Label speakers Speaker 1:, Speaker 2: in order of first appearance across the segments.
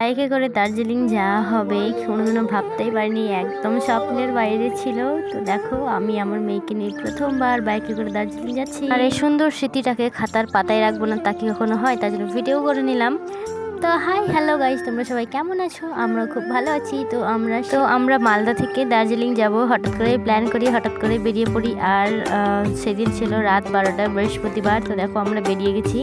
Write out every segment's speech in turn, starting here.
Speaker 1: বাইকে করে দার্জিলিং যাওয়া হবে কোনোদিনও ভাবতেই পারিনি, একদম স্বপ্নের বাইরে ছিল। তো দেখো আমি আমার মেয়েকে নিয়ে প্রথমবার বাইকে করে দার্জিলিং যাচ্ছি, আর এই সুন্দর স্মৃতিটাকে খাতার পাতায় রাখবো না তা কি কখনো হয়, তার জন্য ভিডিও করে নিলাম। তো হাই হ্যালো গাইস, তোমরা সবাই কেমন আছো? আমরা খুব ভালো আছি। তো আমরা মালদা থেকে দার্জিলিং যাব, হঠাৎ করে প্ল্যান করি, হঠাৎ করে বেরিয়ে পড়ি। আর সেদিন ছিল রাত 12টা, বৃহস্পতিবার। তো দেখো আমরা বেরিয়ে গেছি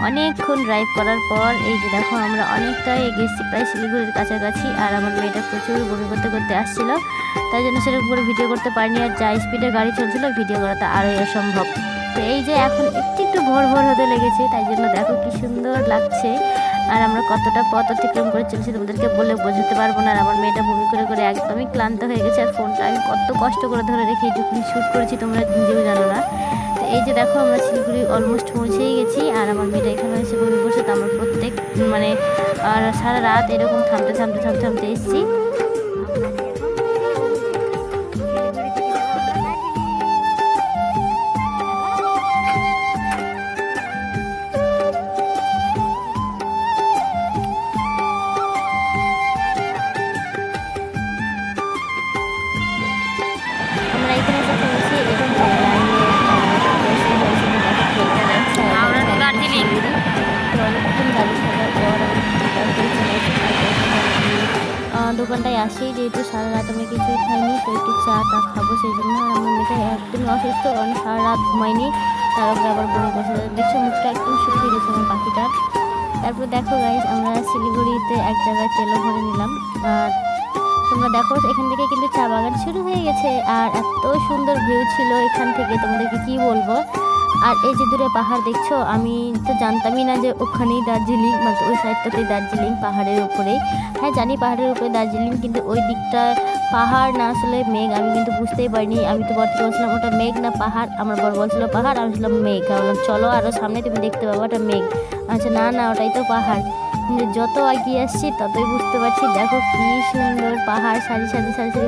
Speaker 1: অনেকক্ষণ ড্রাইভ করার পর। এই যে দেখো আমরা অনেকটাই গেছি, প্রায় শিলিগুড়ির কাছাকাছি। আর আমার মেয়েটা প্রচুর বমি করতে করতে আসছিল, তাই জন্য সেরকম করে ভিডিও করতে পারিনি। আর যা স্পিডে গাড়ি চলছিল, ভিডিও করাটা আরোই অসম্ভব। তো এই যে এখন একটু ভোর ভোর হতে লেগেছে, তাই জন্য দেখো কি সুন্দর লাগছে। আর আমরা কতটা পথ অতিক্রম করে চলেছি তোমাদেরকে বলে বোঝাতে পারবো না। আর আমার মেয়েটা বমি করে করে একদমই ক্লান্ত হয়ে গেছে। আর ফোনটা আমি কত কষ্ট করে ধরে রেখে এইটুকুনি শ্যুট করেছি, তোমরা নিজেও জানো না। তো এই যে দেখো আমরা শিলিগুড়ি অলমোস্ট পৌঁছেই গেছি। আর আমার মেয়েটা এখানে এসে বমি করছে। তো আমরা প্রত্যেক আর সারা রাত এরকম থামতে এসেছি। আমরা এখানে এসে পৌঁছে এবং আমরা তো দার্জিলিং অনেকক্ষণ গাড়ি থাকার পর দোকানটায় আসি, যেহেতু সারা রাত আমরা কিছুই খাইনি, তো একটু চা টা খাবো সেই জন্য। আর আমার মেয়েটা একদমই অসুস্থ, অনেক সারা রাত ঘুমাইনি, তার উপরে আবার বমি করছে। দেখছো মুখটা একদম শুকিয়ে গেছে আমার পাখিটার। তারপর দেখো গাইস আমরা শিলিগুড়িতে এক জায়গায় তেলও ভরে নিলাম। আর তোমরা দেখো এখান থেকে কিন্তু চা বাগান শুরু হয়ে গেছে। আর এত সুন্দর ভিউ ছিল এখান থেকে, তোমাদেরকে কি বলবো। আর এই যে দূরে পাহাড় দেখছো, আমি তো জানতামই না যে ওখানেই দার্জিলিং, মানে ওই সাইডটাতেই দার্জিলিং, পাহাড়ের উপরেই। হ্যাঁ জানি পাহাড়ের উপরে দার্জিলিং, কিন্তু ওই দিকটা পাহাড় না আসলে মেঘ, আমি কিন্তু বুঝতেই পারিনি। আমি তো বরকে বলছিলাম ওটা মেঘ না পাহাড়, আমার বর বলছিল পাহাড়, আমি ছিলাম মেঘ। আমি বললাম চলো আরও সামনে তুমি দেখতে পাবো ওটা মেঘ। আচ্ছা না না ওটাই তো পাহাড়। যত এগিয়ে আসছি ততই বুঝতে পারছি, দেখো কি সুন্দর পাহাড় সারি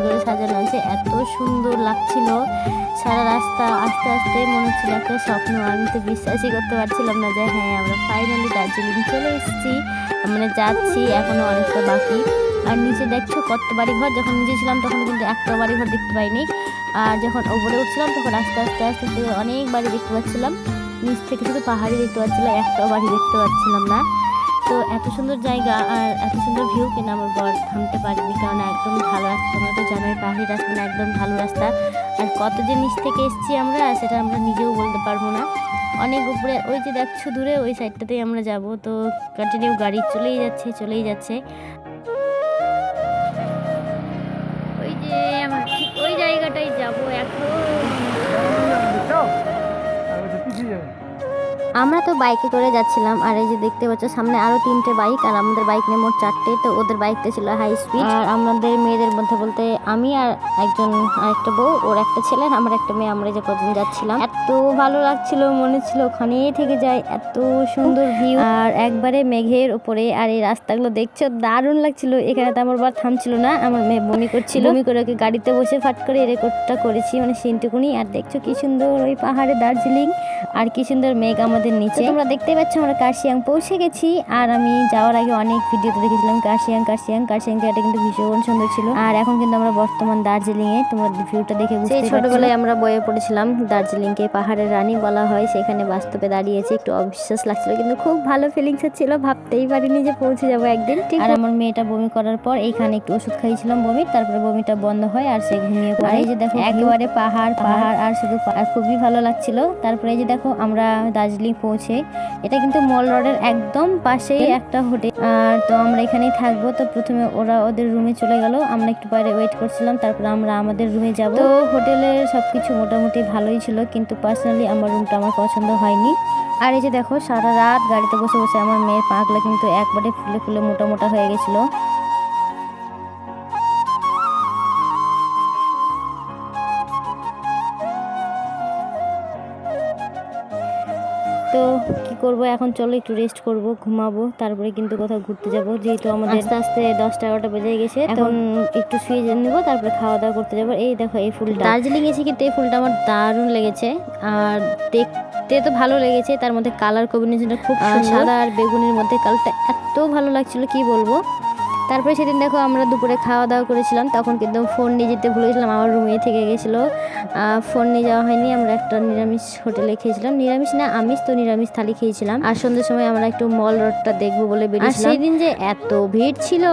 Speaker 1: করে সাজানো আছে, এত সুন্দর লাগছিল সারা রাস্তা। আস্তে আস্তে মনে হচ্ছিল একটা স্বপ্ন, আমি তো বিশ্বাসই করতে পারছিলাম না যে হ্যাঁ আমরা ফাইনালি দার্জিলিং চলে এসেছি, মানে যাচ্ছি, এখনো অনেকটা বাকি। আর নিচে দেখছো কত বাড়িঘর, যখন নিচে ছিলাম তখন কিন্তু একটা বাড়িঘর দেখতে পাইনি, আর যখন ওপরে উঠছিলাম তখন আস্তে আস্তে অনেক বাড়ি দেখতে পাচ্ছিলাম। নিচ থেকে শুধু পাহাড়ি দেখতে পাচ্ছিলাম, একটাও বাড়ি দেখতে পাচ্ছিলাম না। তো এত সুন্দর জায়গা আর এত সুন্দর ভিউ, কিনা আমার বর থামতে পারিনি, কারণ একদম ভালো রাস্তা, তোমরা তো জানোই পাহাড়ি রাস্তা না একদম ভালো রাস্তা। আর কত যে নিচ থেকে এসেছি আমরা, সেটা আমরা নিজেও বলতে পারবো না। অনেক উপরে ওই যে দেখছো দূরে ওই সাইডটাতেই আমরা যাব। তো কন্টিনিউ গাড়ি চলেই যাচ্ছে। ওই যে আমরা ঠিক ওই জায়গাটাই যাব এখন। আমরা তো বাইকে করে যাচ্ছিলাম, আর এই যে দেখতে পাচ্ছ সামনে আরো 3টে বাইক, আর আমাদের বাইক নিয়ে মোট 4টে। তো ওদের বাইকটা ছিল হাই স্পিড। আর আমাদের মেয়েদের মধ্যে বলতে আমি আর আরেকটা বউ, ওর একটা ছেলে, আমার একটা মেয়ে, আমরা যে কদিন যাচ্ছিলাম এত ভালো লাগছিল, মনে ছিল ওখানেই থেকে যায়, এত সুন্দর ভিউ আর একবারে মেঘের উপরে। আর এই রাস্তাগুলো দেখছো দারুণ লাগছিল। এখানে তো আমার বার থামছিল না, আমার মেয়ে বমি করছিল, বমি করে ওকে গাড়িতে বসে ফাট করে রেকর্ডটা করেছি, মানে সিনটুকুনি। আর দেখছো কি সুন্দর ওই পাহাড়ে দার্জিলিং, আর কি সুন্দর মেঘ আমাদের নিচে। তোমরা দেখতেই পাচ্ছ আমরা কার্শিয়াং পৌঁছে গেছি। আর আমি যাওয়ার আগে অনেক ভিডিওতে দেখেছিলাম কার্শিয়াং জায়গাটা কিন্তু ভীষণ সুন্দর ছিল। আর এখন কিন্তু আমরা বর্তমান দার্জিলিং এ, তোমরা ভিউটা দেখে বুঝতে পারছো। ছোটবেলায় আমরা বইয়ে পড়েছিলাম দার্জিলিং কে পাহাড়ের রানী বলা হয়, সেখানে বাস্তবে দাঁড়িয়েছি, একটু অবিশ্বাস লাগছিল, কিন্তু খুব ভালো ফিলিংস হচ্ছিল, ভাবতেই পারিনি যে পৌঁছে যাবো একদিন। ঠিক। আর আমার মেয়েটা বমি করার পর এইখানে একটু ওষুধ খাইছিলাম বমির, তারপরে বমিটা বন্ধ হয় আর সে ঘুমিয়ে পড়ে। এই যে দেখো একেবারে পাহাড় আর শুধু আর খুবই ভালো লাগছিল। তারপরে এই যে দেখো আমরা দার্জিলিং পৌঁছে, এটা কিন্তু মল রোডের একদম পাশেই একটা হোটেল। আর তো আমরা এখানেই থাকবো। তো প্রথমে ওরা ওদের রুমে চলে গেল, আমরা একটু বাইরে ওয়েট করছিলাম, তারপরে আমরা আমাদের রুমে যাব। তো হোটেলের সবকিছু মোটামুটি ভালোই ছিল, কিন্তু পার্সোনালি আমার রুমটা আমার পছন্দ হয়নি। আর এই যে দেখো সারা রাত গাড়িতে বসে বসে আমার মেয়ের পাগলা কিন্তু একবারে ফুলে মোটা হয়ে গেছিল। তো কি করব এখন, চলো একটু রেস্ট করব, ঘুমাবো, তারপরে কিন্তু কোথাও ঘুরতে যাব, যেহেতু আমাদের আস্তে আস্তে 10টা 11টা বেজে গেছে। এখন একটু শুয়ে নেবো, তারপরে খাওয়া দাওয়া করতে যাবো। এই দেখো এই ফুলটা দার্জিলিং এসে কিন্তু এই ফুলটা আমার দারুণ লেগেছে, আর দেখতে তো ভালো লেগেছে, তার মধ্যে কালার কম্বিনেশনটা খুব সাদা আর বেগুনির মধ্যে কালারটা এত ভালো লাগছিল কি বলবো। তারপরে সেদিন দেখো আমরা দুপুরে খাওয়া দাওয়া করেছিলাম, তখন কিন্তু ফোন নিয়ে যেতে ভুলে গেছিলাম, আমার রুমে থেকে গেছিলো। ফোন নিয়ে যাওয়া হয়নি। আমরা একটা নিরামিষ হোটেলে খেয়েছিলাম, নিরামিষ না আমিষ, তো নিরামিষ থালি খেয়েছিলাম। আর সন্ধ্যের সময় আমরা একটু মল রোডটা দেখবো বলে বেরিয়েছিলাম। সেই দিন যে এত ভিড় ছিল,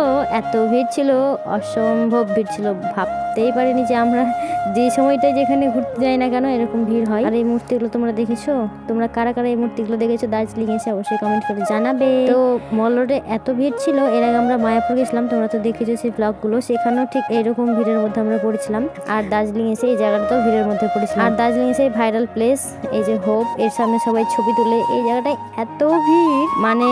Speaker 1: এত ভিড় ছিল, অসম্ভব ভিড় ছিল। ভাবতেই পারিনি যে আমরা যে সময়টায় যেখানে ঘুরতে যাই না কেন এরকম ভিড় হয়। আর এই মূর্তিগুলো তোমরা দেখেছো? তোমরা কারা কারা এই মূর্তিগুলো দেখেছো দার্জিলিং এসে অবশ্যই কমেন্ট করে জানাবে। তো মল রোডে এত ভিড় ছিল। এর আগে আমরা মায়াপুর গেছিলাম, তোমরা তো দেখেছো সেই ব্লগগুলো, সেখানেও ঠিক এরকম ভিড়ের মধ্যে আমরা পড়েছিলাম। আর দার্জিলিং এসে এই জায়গাটাতেও ভিড়ের মধ্যে পড়েছিলাম। আর দার্জিলিং এসে ভাইরাল প্লেস এই যে হোপ, এর সামনে সবাই ছবি তুলে। এই জায়গাটায় এত ভিড়, মানে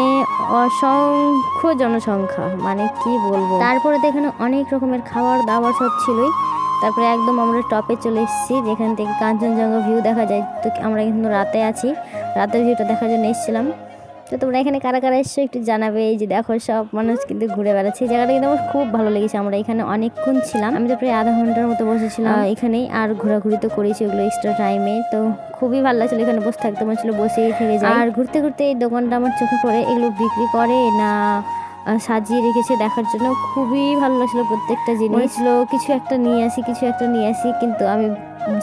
Speaker 1: অসংখ্য জনসংখ্যা, মানে কি বলবো। তারপরে তো এখানে অনেক রকমের খাবার দাবার সব ছিলই। তারপরে একদম আমরা টপে চলে এসেছি, যেখান থেকে কাঞ্চনজঙ্ঘা ভিউ দেখা যায়। তো আমরা কিন্তু রাতে আছি, রাতের ভিউটা দেখার জন্য এসেছিলাম। তো তোমরা এখানে কারা কারা এসছো একটু জানাবে। এই যে দেখো সব মানুষ কিন্তু ঘুরে বেড়াচ্ছে, এই জায়গাটা কিন্তু আমার খুব ভালো লেগেছে। আমরা এখানে অনেকক্ষণ ছিলাম, আমি তো প্রায় আধা ঘন্টার মতো বসেছিলাম এখানেই। আর ঘোরাঘুরি তো করেছি ওগুলো এক্সট্রা টাইমে, তো খুবই ভালো লাগছিল এখানে বসে থাকতে মনে ছিল, বসেই থেকে যায়। আর ঘুরতে ঘুরতে এই দোকানটা আমার চোখে পড়ে, এগুলো বিক্রি করে না সাজিয়ে রেখেছে দেখার জন্য খুবই ভালো লাগছিল। প্রত্যেকটা জিনিস ছিল কিছু একটা নিয়ে আসি, কিছু একটা নিয়ে আসি, কিন্তু আমি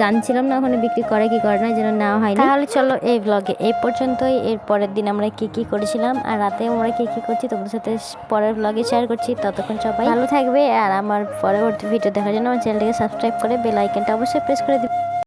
Speaker 1: জানছিলাম না ওখানে বিক্রি করে কি করে না, যেন নেওয়া হয়নি। তাহলে চলো এই ব্লগে এই পর্যন্তই। এর পরের দিন আমরা কি কি করেছিলাম আর রাতে আমরা কি কি করছি তোমাদের সাথে পরের ব্লগে শেয়ার করছি। ততক্ষণ সবাই ভালো থাকবে, আর আমার পরবর্তী ভিডিও দেখার জন্য আমার চ্যানেলটাকে সাবস্ক্রাইব করে বেল আইকনটা অবশ্যই প্রেস করে দিবে।